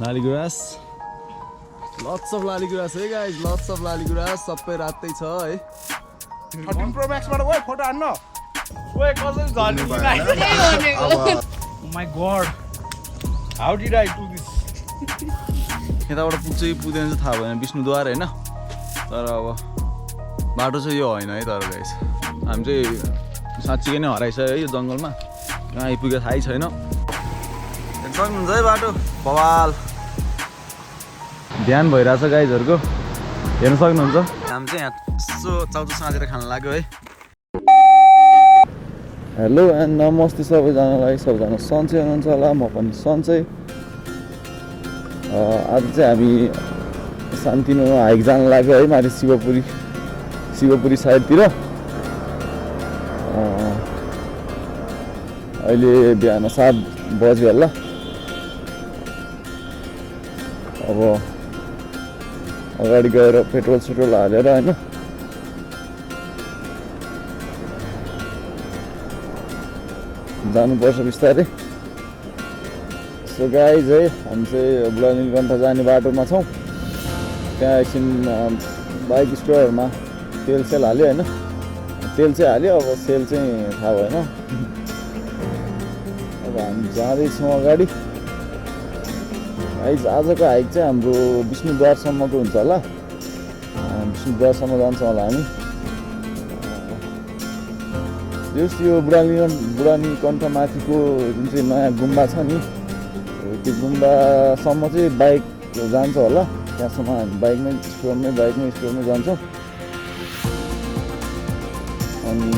Lali Guras lots of Lali Guras है guys, lots of Lali Guras सबै रातै छ है 13 Pro Max बाट ओए फोटो हान्न ओए कसरी झर्नु Oh my god how did I do this यताबाट पुग्छ कि पुग्दैन चाहिँ थाहा भएन विष्णुद्वार हैन तर अब बाटो चाहिँ यो हैन है तर गाइस हामी चाहिँ साच्चै नै हराइसक्यो है यो जंगलमा कहाँ आइपुग्यो थाहै छैन हेर्न सक्नुहुन्छ है बाटो बवाल ध्यान भइरहेछ गाइजहरुको हेर्न सक्नुहुन्छ हामी चाहिँ यहाँ यसो चाउचाउ साँचेर खान लाग्यो है हेलो एन्ड नमस्ते सबैजनालाई सबैजना सन्चै हुनुहुन्छ होला म पनि सन्चै आज चाहिँ हामी शान्तिनुमा हाइक जान लाग्यो है माथि शिवपुरी साइडतिर अहिले बिहान 7 बज्यो होला अब अगाडि गएर पेट्रोल सेट्रोल हालेर हैन जानुपर्छ बिस्तारै सो गाइज है हामी चाहिँ बुढानीलकण्ठ जाने बाटोमा छौँ त्यहाँ एकछिन बाइक स्टोरमा तेल सेल हाल्यो होइन तेल चाहिँ हाल्यो अब सेल चाहिँ थाहा भएन अब हामी जाँदैछौँ अगाडि गाइज आजको हाइक चाहिँ हाम्रो विष्णुद्वारसम्मको हुन्छ होला विष्णुद्वारसम्म जान्छौँ होला हामी जस यो बुढानीलकण्ठ माथिको जुन चाहिँ नयाँ गुम्बा छ नि त्यो गुम्बासम्म चाहिँ बाइक जान्छ होला त्यहाँसम्म हामी बाइकमै स्टोरमै जान्छौँ अनि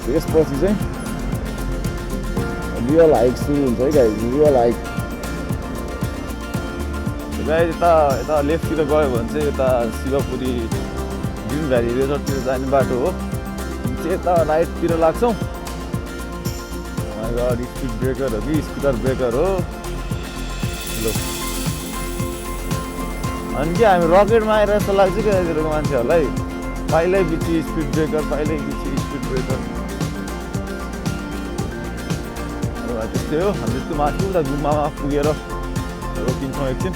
त्यसपछि चाहिँ रियल हाइक सुरु हुन्छ है गाइज रियल हाइक गाइज यता लेफ्टतिर गयो भने चाहिँ यता शिवपुरी ग्रिन भ्याली रिजोर्टतिर जाने बाटो हो चाहिँ यता राइटतिर लाग्छौँ गाडी स्पिड ब्रेकर हो कि स्कुटर ब्रेकर हो ल अनि के हामी रकेटमा आएर जस्तो लाग्छ कि यतिखेरको मान्छेहरूलाई पहिल्यै बिची स्पिड ब्रेकर पहिल्यै बिची स्पिड ब्रेकर त्यस्तै हो हामी त्यस्तो माथि उता गुम्बामा पुगेर रोकिन्छौँ एकछिन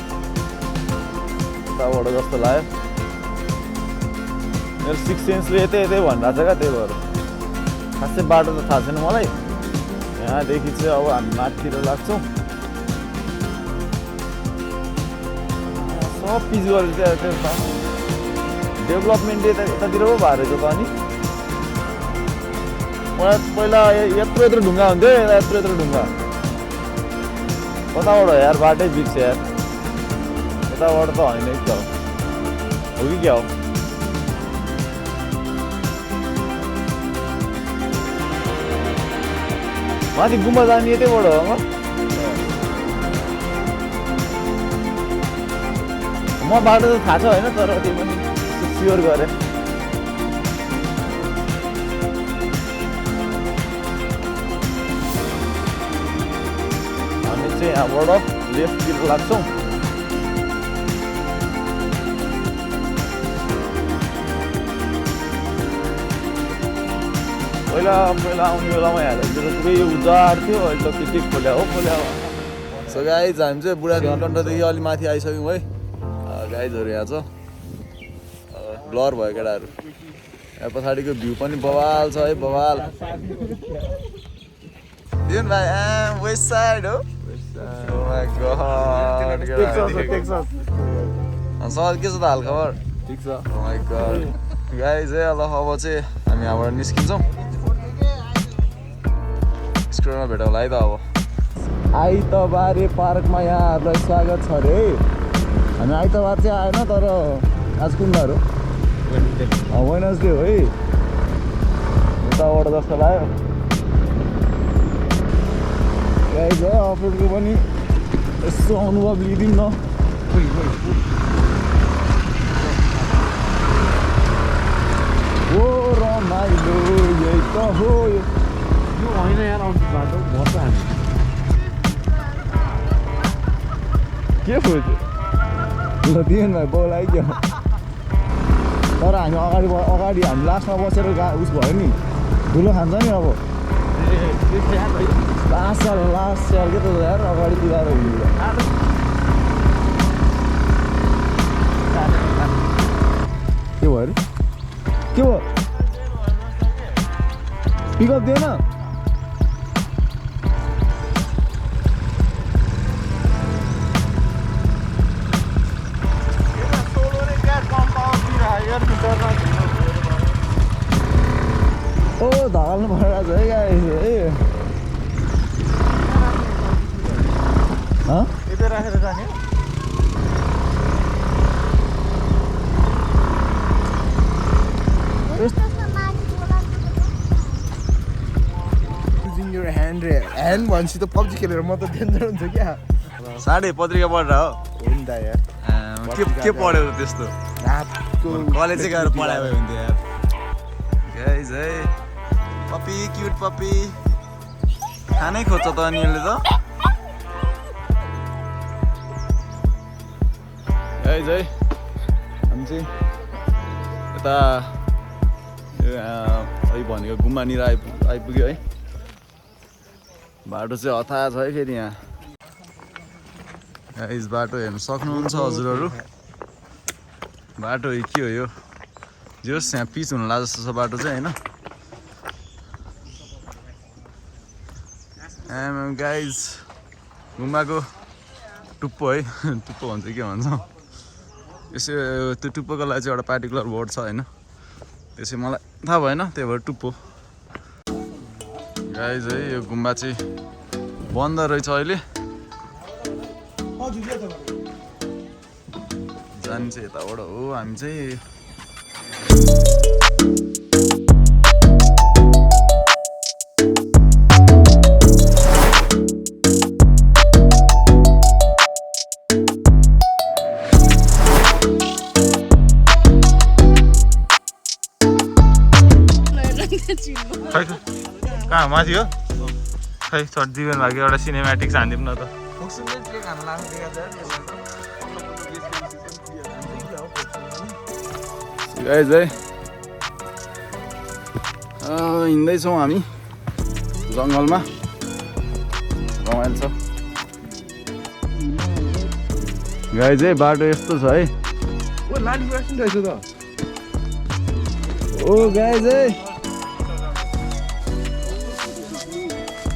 उताबाट जस्तो लाग्यो मेरो 6 सेन्सले यतै भनिरहेको छ क्या त्यही भएर खासै बाटो त थाहा छैन मलाई यहाँदेखि चाहिँ अब हामी माथितिर लाग्छौँ सब पिच गरेर त्यहाँ डेभलपमेन्ट यतातिर पो भएर रहेछ त अनि पहिला यत्रो ढुङ्गा हुन्थ्यो यत्रो ढुङ्गा कताबाट हो यार बाटै बिग्छ यार यताबाट त होइन है त हो कि क्या हो माथि गुम्बा जाने यतैबाट हो म बाटो त थाहा छ होइन तर त्यो पनि स्योर गरेँ हामी चाहिँ यहाँबाट लेफ्टतिर लाग्छौँ पहिला आउने बेलामा हेर्दा पुरै उजाड थियो अहिले त के खोल्या हो सो गाइज हामी चाहिँ बुढानीलकण्ठदेखि अलि माथि आइसक्यौँ है गाइजहरू यहाँ छ ब्लर भयो केटाहरू यहाँ पछाडिको भ्यू पनि बवाल छ है बवाल दिउन भाइ वेस्ट साइड हो सर के छ त हालखबर ठिक छ गाइज है ल अब चाहिँ हामी यहाँबाट निस्किन्छौँ स्टोरमा भेटौँला है त अब आइतबारे पार्कमा यहाँहरूलाई स्वागत छ अरे हामी आइतबार चाहिँ आएन तर आज कुन बार हो वेडनेसडे हो है यताबाट जस्तो लाग्यो गाइज है अफरोडको पनि यसो अनुभव लिइदिउँ न ओ रमाइलो यही त हो यो होइन यार बाटो मर्छ हामी के भयो ल दिएन भाइ बोल आइगयो तर हामी अगाडि हामी लास्टमा बसेर उस भयो नि धुलो खान्छ नि अब लास्ट साल के त यार अगाडि पुगाएर हुन्छ के भयो अरे के भयो पिकअप दिएन ओ धगाल्नु परिरहेको छ है गाइस है यतै राखेर जाने ह्यान्ड भनेपछि त पब्जी खेलेर म त डेन्जर हुन्छ क्या साढे पत्रिका पढेर हो हो नि त यार के पढ्यो त्यस्तो कलेजै गएर पढायो हुन्थ्यो यार गाइस है पपी क्युट पपी खानै खोज्छ त अनिलले त गाइस है हामी चाहिँ यता अहिले भनेको गुम्बानिर आइपुग्यो है बाटो चाहिँ हतार छ है फेरि यहाँ गाइस बाटो हेर्नु सक्नुहुन्छ हजुरहरू बाटो के हो यो जोस् यहाँ पिच हुनु लाग्छ जस्तो छ बाटो चाहिँ होइन गाइज गुम्बाको टुप्पो है टुप्पो भन्छ के भन्छ यसो त्यो टुप्पोको लागि चाहिँ एउटा पार्टिकुलर वर्ड छ होइन त्यो चाहिँ मलाई थाहा भएन त्यही भएर टुप्पो गाइज है यो गुम्बा चाहिँ बन्द रहेछ अहिले जाने चाहिँ यताबाट हो हामी चाहिँ कहाँ माथि हो खै सर्ट जीवन भाग्यो एउटा सिनेमेटिक्स हानिदिउँ न त गाइज है हिँड्दैछौँ हामी जङ्गलमा रमाइलो छ गाइज है बाटो यस्तो छ है ओ गाइज है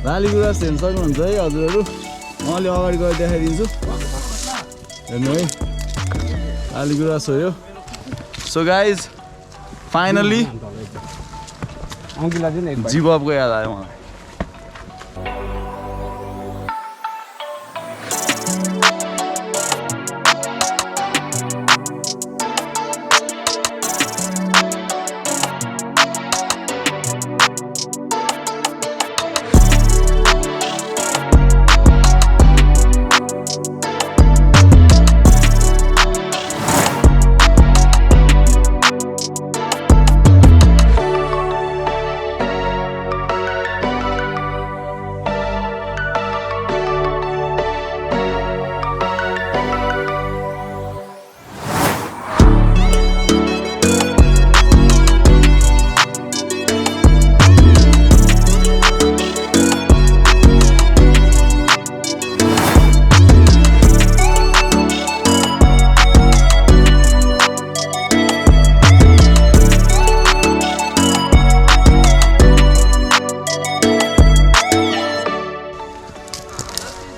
लालीगुराँस हेर्नु सक्नुहुन्छ है हजुरहरू म अलि अगाडि गएर देखाइदिन्छु हेर्नु है लालीगुराँस हो यो सो गाइज फाइनली जीवको याद आयो मलाई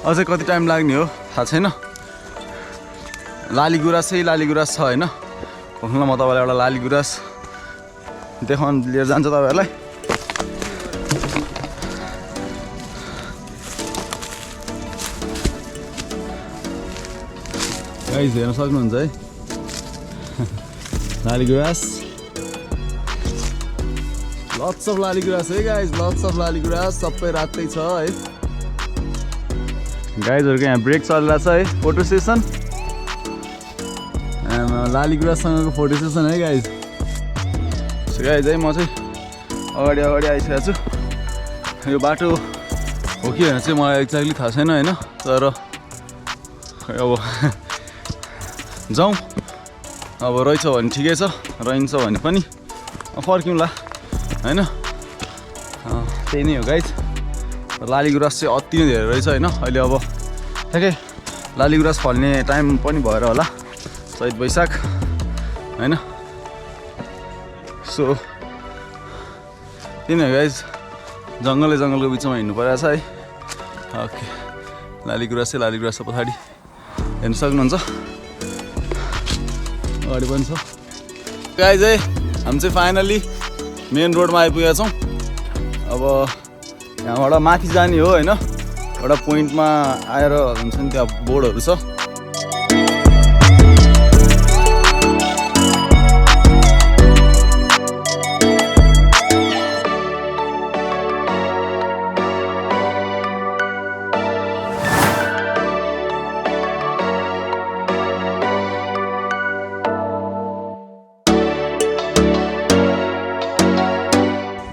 अझै कति टाइम लाग्ने हो थाहा छैन लालीगुराँसै लालीगुराँस छ होइन भनौँ न म तपाईँलाई एउटा लालीगुराँस देखाउन लिएर जान्छ तपाईँहरूलाई गाइस हेर्न सक्नुहुन्छ है लालीगुराँस लट्स अफ लालीगुराँस है गाइस लट्स अफ लालीगुराँस सबै रातै छ है गाइजहरूको यहाँ ब्रेक चलिरहेको छ है फोटो सेसन लालीगुराँससँगको फोटो सेसन है गाइज सो गाइज है म चाहिँ अगाडि आइसकेको छु यो बाटो हो कि होइन चाहिँ मलाई एक्ज्याक्टली थाहा छैन होइन तर अब जाउँ अब रहेछ भने ठिकै छ रहन्छ भने पनि फर्क्यौँला होइन त्यही नै हो गाइज लाली गुराँस चाहिँ अति नै धेरै रहेछ होइन। अहिले अब ठ्याक्कै लाली गुराँस फल्ने टाइम पनि भएर होला, चैत वैशाख होइन। सो त्यही नै गाइज, जङ्गलको बिचमा हिँड्नु परेको छ है। ओके, लाली गुराँस पछाडि हेर्न सक्नुहुन्छ, अगाडि पनि छ गाइज है। हामी चाहिँ फाइनली मेन रोडमा आइपुगेका छौँ। अब यहाँबाट माथि जाने हो होइन, एउटा पोइन्टमा आएर हुन्छ नि त्यहाँ बोर्डहरू छ।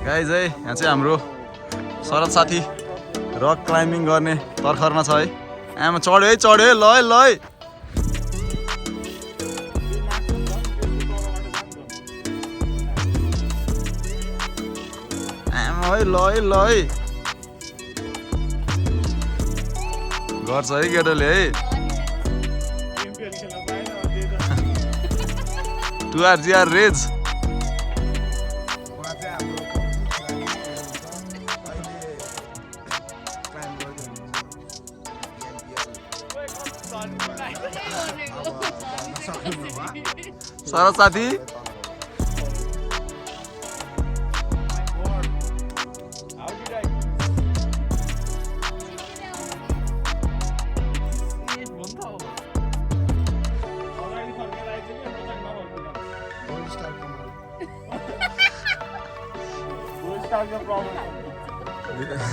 गाइज है, यहाँ चाहिँ हाम्रो शरद साथी रक क्लाइम्बिङ गर्ने तर्खरमा छ है। आमा चढ्यो है, ल है। आमा है, ल है। गर्छ है केटोले है। टुआर रेज शरद साथी।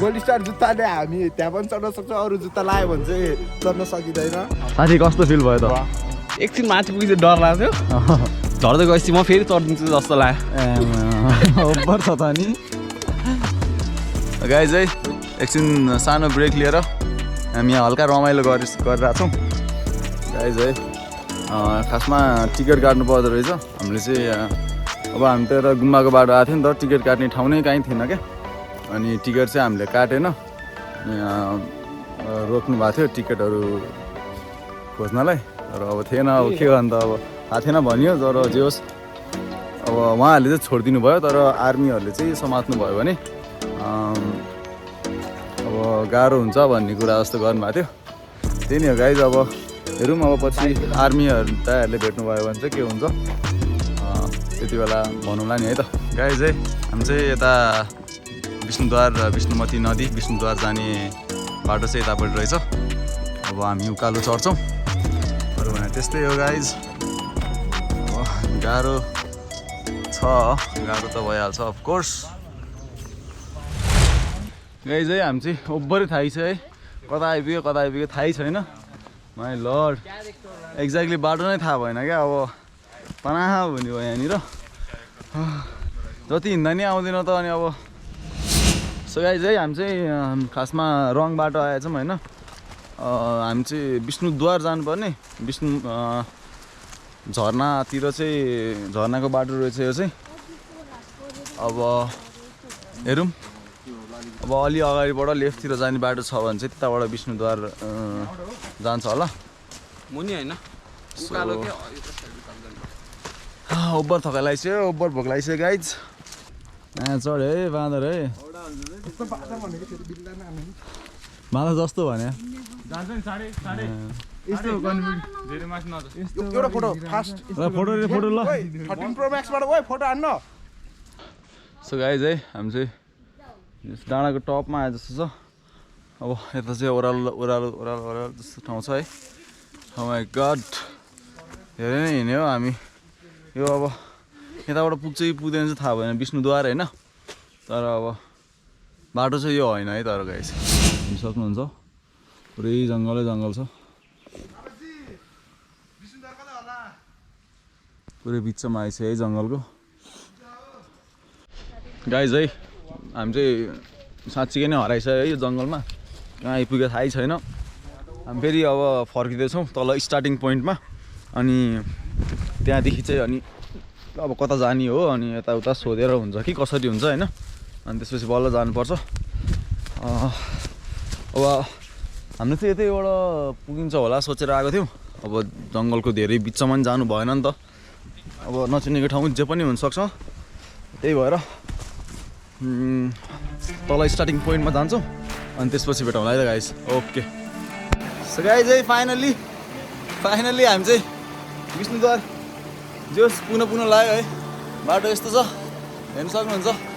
गोल्ड स्टार जुत्ताले हामी त्यहाँ पनि चढ्न सक्छौँ, अरू जुत्ता लगायो भने चाहिँ चढ्न सकिँदैन। साथी कस्तो फिल भयो त? एकछिन माथि पुगेपछि डर लाग्थ्यो, झर्दै गएपछि म फेरि चढिदिन्छु जस्तो लाग्यो। ओभर छ त नि गाइज है। एकछिन सानो ब्रेक लिएर हामी यहाँ हल्का रमाइलो गरिरहेको छौँ गाइज है। खासमा टिकट काट्नु पर्दो रहेछ हामीले चाहिँ। अब हामी त एउटा गुम्बाको बाटो आएको थियो नि त, टिकट काट्ने ठाउँ नै कहीँ थिएन क्या। अनि टिकट चाहिँ हामीले काटेन, रोक्नु भएको थियो टिकटहरू खोज्नलाई। तर अब थिएन, अब के गर्नु त, अब थाहा थिएन भनियो। तर जे होस्, अब उहाँहरूले चाहिँ छोडिदिनु भयो, तर आर्मीहरूले चाहिँ समात्नु भयो भने अब गाह्रो हुन्छ भन्ने कुरा जस्तो गर्नुभएको थियो। त्यही नै हो गाइज। अब हेरौँ, अब पछि आर्मीहरू दाइहरूले भेट्नुभयो भने चाहिँ के हुन्छ त्यति बेला भनौँला नि है त। गाइज है, हामी चाहिँ यता विष्णुद्वार, विष्णुमती नदी विष्णुद्वार जाने बाटो चाहिँ यतापट्टि रहेछ। अब हामी उकालो चढ्छौँ, अरू भने त्यस्तै हो गाइज। अब गाह्रो त भइहाल्छ अफकोर्स गाइज है। हामी चाहिँ ओभरै थाहै छ है, कता आइपुग्यो थाहै छैन। माई लर्ड, एक्ज्याक्टली बाटो नै थाहा भएन क्या। अब तनाहा हुने भयो यहाँनिर, जति हिँड्दा नि आउँदैन त। अनि अब सो गाइज है, हामी चाहिँ खासमा रङ बाटो आएछौँ होइन। हामी चाहिँ विष्णुद्वार जानुपर्ने, विष्णु झरनातिर चाहिँ झरनाको बाटो रहेछ यो चाहिँ। अब हेरौँ, अब अलि अगाडिबाट लेफ्टतिर जाने बाटो छ भने चाहिँ त्यताबाट विष्णुद्वार जान्छ होला। मुनि होइन, ओभर थकाइ लाग्यो, ओभर भोक लाग्यो गाइज। चढ्यो है बाँदर है, बाँदर जस्तो भने एउटा फोटो फास्ट फोटो ल 13 प्रो म्याक्सबाट ओइ फोटो हान्न। सो गाइज है, हामी चाहिँ डाँडाको टपमा आए जस्तो छ। अब यता चाहिँ ओह्रालो जस्तो ठाउँ छ है। ओ माई गड, धेरै नै हिँड्यो हामी। यो अब यताबाट पुग्छ कि पुग्दैन चाहिँ थाहा भएन, विष्णुद्वार होइन। तर अब बाटो चाहिँ यो होइन है। तर गाइस हेर्न सक्नुहुन्छ, पुरै जङ्गल छ, पुरै बिचमा आइसक्यो है जङ्गलको। गाइज है, हामी चाहिँ साँच्चीकै नै हराइसक्यो है यो जङ्गलमा, कहाँ आइपुग्यो थाहै छैन। हामी फेरि अब फर्किँदैछौँ तल स्टार्टिङ पोइन्टमा। अनि त्यहाँदेखि चाहिँ अनि अब कता जाने हो, अनि यताउता सोधेर हुन्छ कि कसरी हुन्छ होइन। अनि त्यसपछि बल्ल जानुपर्छ। अब हाम्रो चाहिँ यतैबाट पुगिन्छ होला सोचेर आएको थियौँ अब जङ्गलको धेरै बिचमा पनि जानु भएन नि त अब नचिनेको ठाउँ जे पनि हुनसक्छ त्यही भएर तल स्टार्टिङ पोइन्टमा जान्छौँ अनि त्यसपछि भेटौँला है त गाइस ओके सो गाइस है फाइनल्ली हामी चाहिँ विष्णुद्वार जोस् पुनः लाग्यो है बाटो यस्तो छ हेर्न सक्नुहुन्छ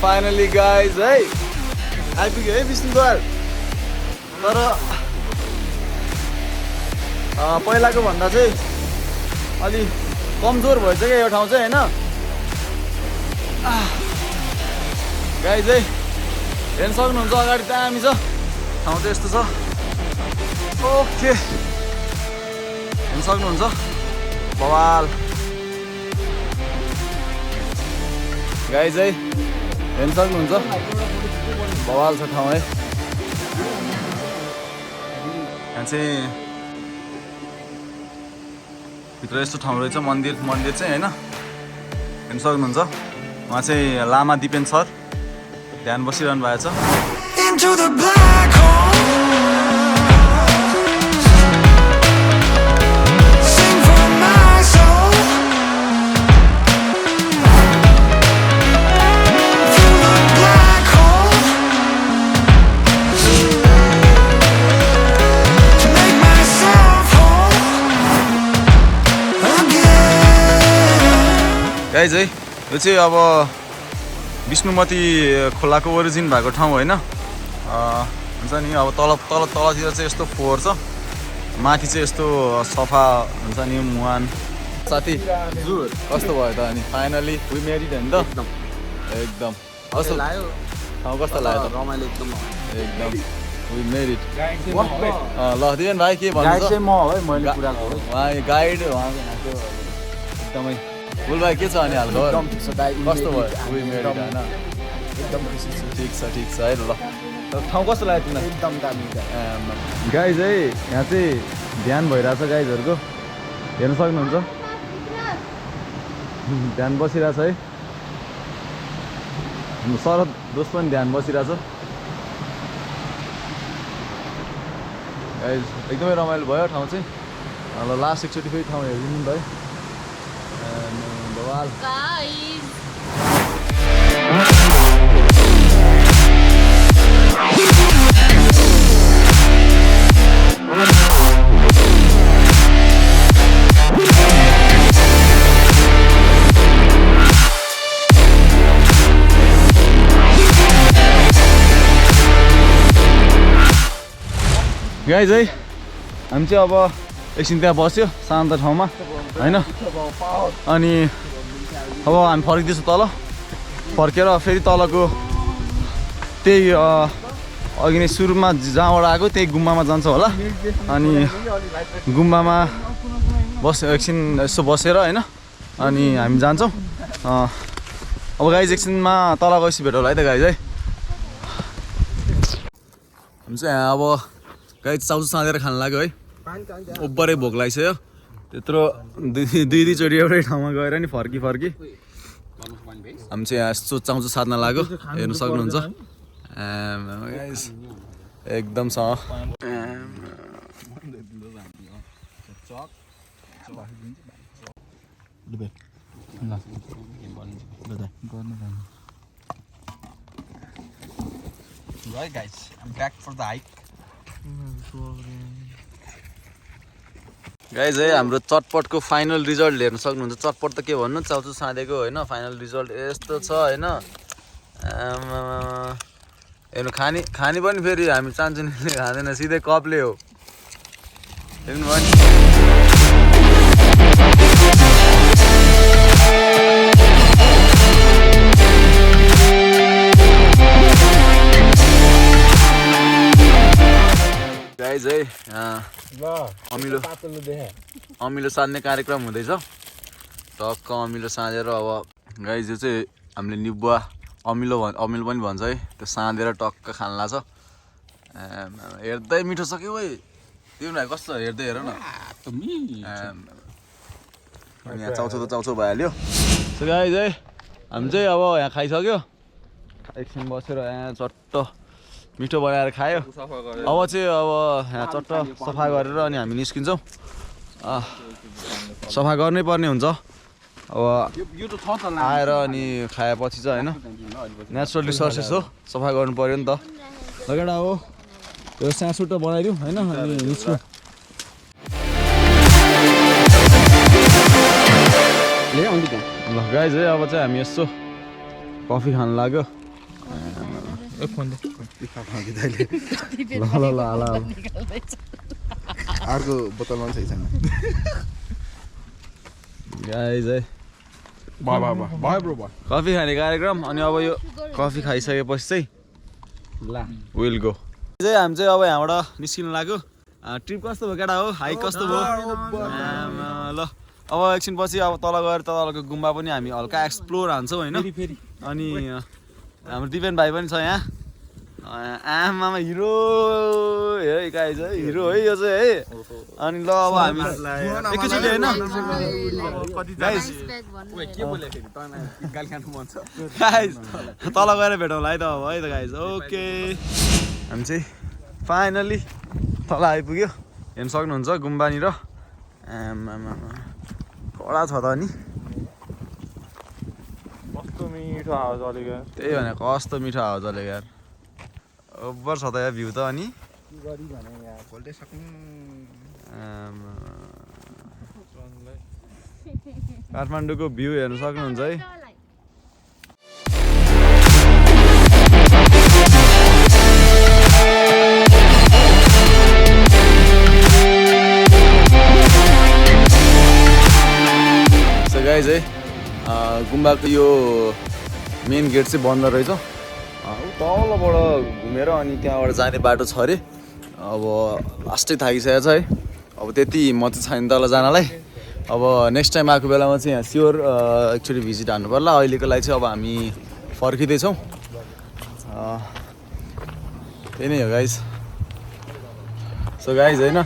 फाइनली गाइज है आइपुग्यो है विष्णुद्वार तर पहिलाको भन्दा चाहिँ अलि कमजोर भएछ क्या यो ठाउँ चाहिँ होइन गाइज है हेर्न सक्नुहुन्छ अगाडि दामी छ ठाउँ चाहिँ यस्तो छ ओके हेर्न सक्नुहुन्छ बवाल गाइज है हेर्न सक्नुहुन्छ बवाल छ ठाउँ है यहाँ चाहिँ भित्र यस्तो ठाउँ रहेछ मन्दिर चाहिँ होइन हेर्न सक्नुहुन्छ उहाँ चाहिँ लामा दिपेन सर ध्यान बसिरहनु भएको छ गाइज है यो चाहिँ अब विष्णुमती खोलाको ओरिजिन भएको ठाउँ होइन हुन्छ नि अब तलतिर चाहिँ यस्तो फोहोर छ माथि चाहिँ यस्तो सफा हुन्छ नि मुहान साथी कस्तो भयो त अनि फाइनली वी मेरिड होइन त एकदम कस्तो लाग्यो ठाउँ कस्तो लाग्यो त रमाइलो एकदम वी मेरिड ल दिवेन भाइ के भन्नु चाहिँ म है मैले पुराको उहाँ गाइड उहाँको एकदमै बुल भाइ के छ अनि हाल कस्तो भयो वी मेरिड होइन एकदम खुसी छु ठिक छ है ल ठाउँ कस्तो लाग्यो तिमीलाई एकदम दामी गाइज है यहाँ चाहिँ ध्यान भइरहेछ गाइजहरूको हेर्न सक्नुहुन्छ ध्यान बसिरहेछ है हाम्रो शरद दोस्त पनि ध्यान बसिरहेछ गाइज एकदमै रमाइलो भयो ठाउँ चाहिँ ल लास्ट एकचोटि फेरि ठाउँ हेरिदिनु नि त है बवाल गाइज है हामी चाहिँ अब एकछिन त्यहाँ बस्यो शान्त ठाउँमा होइन अनि अब हामी फर्किँदैछौँ तल फर्केर फेरि तलको त्यही अघि नै सुरुमा जहाँबाट आएको त्यही गुम्बामा जान्छ होला अनि गुम्बामा एकछिन यसो बसेर होइन अनि हामी जान्छौँ अब गाइज एकछिनमा तल गएपछि भेटौँ होला है त गाइज है हामी चाहिँ यहाँ अब गाइज चाउचु साँधेर खान लाग्यो है ओभरै भोक लागिसक्यो त्यत्रो दुईचोटि एउटै ठाउँमा गएर नि फर्की हामी चाहिँ यहाँ यस्तो चाउचु साध्न लाग्यो हेर्नु सक्नुहुन्छ एकदम छ guys, I'm back for the hike. Guys है हाम्रो चटपटको फाइनल रिजल्ट हेर्न सक्नुहुन्छ चटपट त के भन्नु चाउचु साँधेको होइन फाइनल रिजल्ट यस्तो छ होइन हेर्नु खाने पनि फेरि हामी चान्चुनीले खाँदैन सिधै कपले हो हेर्नु भयो नि गाइज है अमिलो साध्ने कार्यक्रम हुँदैछ टक्क अमिलो साँधेर अब गाइज यो चाहिँ हामीले निबुवा अमिलो पनि भन्छ है त्यो साँधेर टक्क खान लाग्छ हेर्दै मिठो सक्यो है त्यो भाइ कस्तो हेर्दै हेर न यहाँ चाउचाउ भइहाल्यो सो गाइज है हामी चाहिँ अब यहाँ खाइसक्यो एकछिन बसेर यहाँ चट्ट मिठो बनाएर खायो अब चाहिँ अब यहाँ चट्ट सफा गरेर अनि हामी निस्किन्छौँ सफा गर्नै पर्ने हुन्छ अब आएर अनि खाएपछि चाहिँ होइन नेचुरल रिसोर्सेस हो सफा गर्नु पर्यो नि त लगेडा हो त्यो साँसुटो बनाइदिउँ होइन अनि निस्क्यौँ ल गाइज है अब चाहिँ हामी यसो कफी खान लाग्यो अर्को बोतलमा पनि छैन गाइज है कफी खाने कार्यक्रम अनि अब यो कफी खाइसकेपछि चाहिँ विल गो चाहिँ हामी चाहिँ अब यहाँबाट निस्किनु लाग्यो ट्रिप कस्तो भयो केटा हो हाइक कस्तो भयो ल अब एकछिन पछि अब तल गएर तलको गुम्बा पनि हामी हल्का एक्सप्लोर हान्छौँ होइन अनि हाम्रो दिपेन भाइ पनि छ यहाँ आमामा हिरो है गाइज है हिरो है यो चाहिँ है अनि ल अब हामी एकैचोटि होइन गाइज तल गएर भेटौँला है त अब है त गाइज ओके हामी चाहिँ फाइनली तल आइपुग्यो हेर्नु सक्नुहुन्छ गुम्बानिर आमामा कडा छ त नि कस्तो मिठो हावा चलेको त्यही भने कस्तो मिठो हावा चलेको यार ओभर छ त यहाँ भ्यू त अनि काठमाडौँको भ्यू हेर्नु सक्नुहुन्छ है सो गाइज है गुम्बाको यो मेन गेट चाहिँ बन्द रहेछ तलबाट घुमेर अनि त्यहाँबाट जाने बाटो छ अरे अब लास्टै थाकिसकेको छ है अब त्यति हिम्मत चाहिँ छैन तल जानलाई अब नेक्स्ट टाइम आएको बेलामा चाहिँ यहाँ स्योर एकचोटि भिजिट हान्नु पर्ला अहिलेको लागि चाहिँ अब हामी फर्किँदैछौँ त्यही नै हो गाइज सो गाइज होइन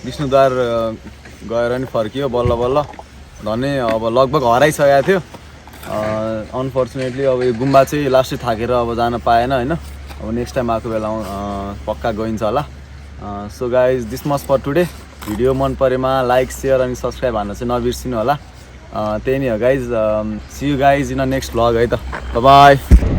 विष्णुद्वार गएर नि फर्कियो बल्ल बल्ल धनै अब लगभग हराइसकेको थियो अनफर्चुनेटली अब यो गुम्बा चाहिँ लास्टै थाकेर अब जान पाएन होइन अब नेक्स्ट टाइम आएको बेलामा पक्का गइन्छ होला so guys this much for today video मन परेमा लाइक सेयर अनि सब्सक्राइब हान्न चाहिँ नबिर्सिनु होला त्यही नै हो guys see you guys in next vlog है त बाई